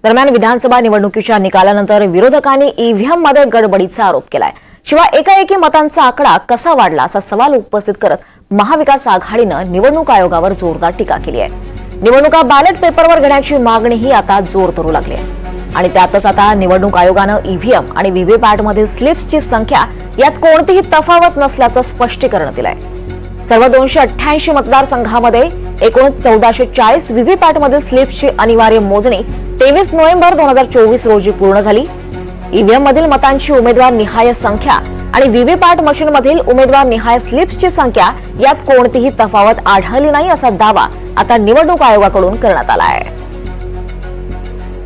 दरम्यान विधानसभा निवडणुकीच्या निकालानंतर विरोधकांनी ईव्हीएम मध्ये गडबडीचा आरोप केलाय। शिवाय एकाएकी मतांचा आकडा कसा वाढला असा सवाल उपस्थित करत महाविकास आघाडीनं निवडणूक आयोगावर जोरदार टीका केली आहे। निवडणुका बॅलेट पेपरवर घेण्याची मागणीही आता जोर धरू लागली आहे आणि त्यातच आता निवडणूक आयोगानं ईव्हीएम आणि व्हीव्हीपॅट मधील स्लिप्सची संख्या यात कोणतीही तफावत नसल्याचं स्पष्टीकरण दिलंय। सर्व 288 मतदारसंघामध्ये एकूण 1440 व्हीव्हीपॅट मधील स्लिप्सची अनिवार्य मोजणी 23 नोव्हेंबर 2024 रोजी पूर्ण झाली। ईव्हीएम मधील मतांची उमेदवार निहाय संख्या आणि व्हीव्हीपॅट मशीन मधील उमेदवार निहाय स्लिप्सची संख्या यात कोणतीही तफावत आढळली नाही असा दावा आता निवडणूक आयोगाकडून करण्यात आला आहे।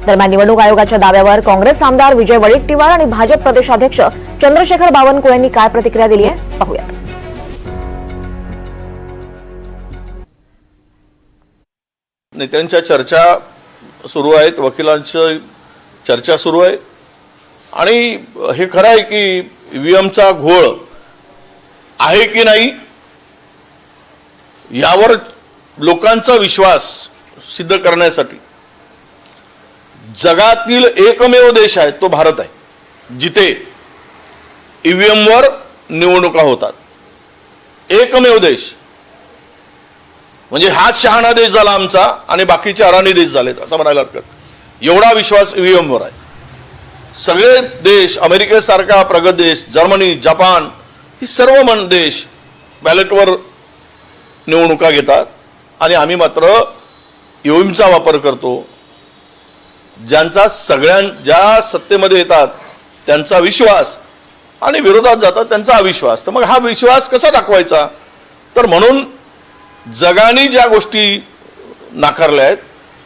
दरम्यान निवडणूक आयोगाच्या दाव्यावर काँग्रेस आमदार विजय वडेट्टीवार आणि भाजप प्रदेशाध्यक्ष चंद्रशेखर बावनकुळे यांनी काय प्रतिक्रिया दिली आहे पाहूयात। नेत्यांच्या चर्चा सुरू आहेत, वकिलांची चर्चा सुरू आहे आणि हे खरं आहे की ईव्हीएमचा घोळ आहे की नाही यावर लोकांचा विश्वास सिद्ध करण्यासाठी जगातील एकमेव देश आहे तो भारत आहे जिथे ईव्हीएमवर निवडणुका होतात। एकमेव देश म्हणजे हाच शहाणा देश झाला आमचा आणि बाकीचे अराणी देश झालेत असं म्हणायला हरकत। एवढा विश्वास ईव्हीएमवर आहे। सगळे देश, अमेरिकेसारखा प्रगत देश, जर्मनी, जपान ही सर्व देश बॅलेटवर निवडणुका घेतात आणि आम्ही मात्र ईव्हीएमचा वापर करतो। ज्यांचा ज्या सत्तेमध्ये येतात त्यांचा विश्वास आणि विरोधात जातात त्यांचा अविश्वास। तर मग हा विश्वास कसा दाखवायचा? तर म्हणून जगाने ज्या गोष्टी नाकारल्या आहेत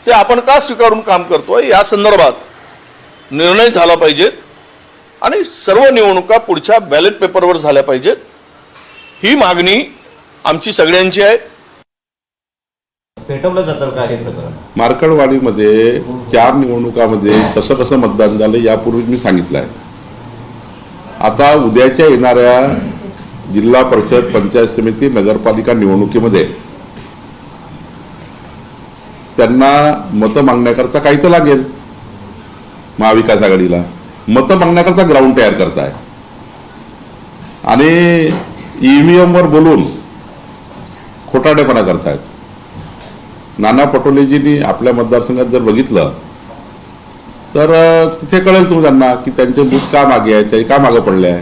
ते आपण का स्वीकारून काम करतोय या संदर्भात निर्णय झाला पाहिजेत आणि सर्व निवडणुका पुढच्या बॅलेट पेपरवर झाल्या पाहिजेत ही मागणी आमची सगळ्यांची आहे। पेटवलं जातं का हे प्रकरण? मार्कडवाडीमध्ये 4 निवडणुकामध्ये कसं मतदान झालं यापूर्वी मी सांगितलं आहे। आता उद्याच्या येणाऱ्या जिल्हा परिषद, पंचायत समिती, नगरपालिका निवडणुकीमध्ये त्यांना मतं मागण्याकरता काही तर लागेल। महाविकास आघाडीला मतं मागण्याकरता ग्राउंड तयार करताय आणि ईव्हीएमवर बोलून खोटारडेपणा करतायत। नाना पटोलेजींनी आपल्या मतदारसंघात जर बघितलं तर तिथे कळेल तुम्हाला की त्यांचे बूथ का मागे आहेत, ते का मागे पडले आहे।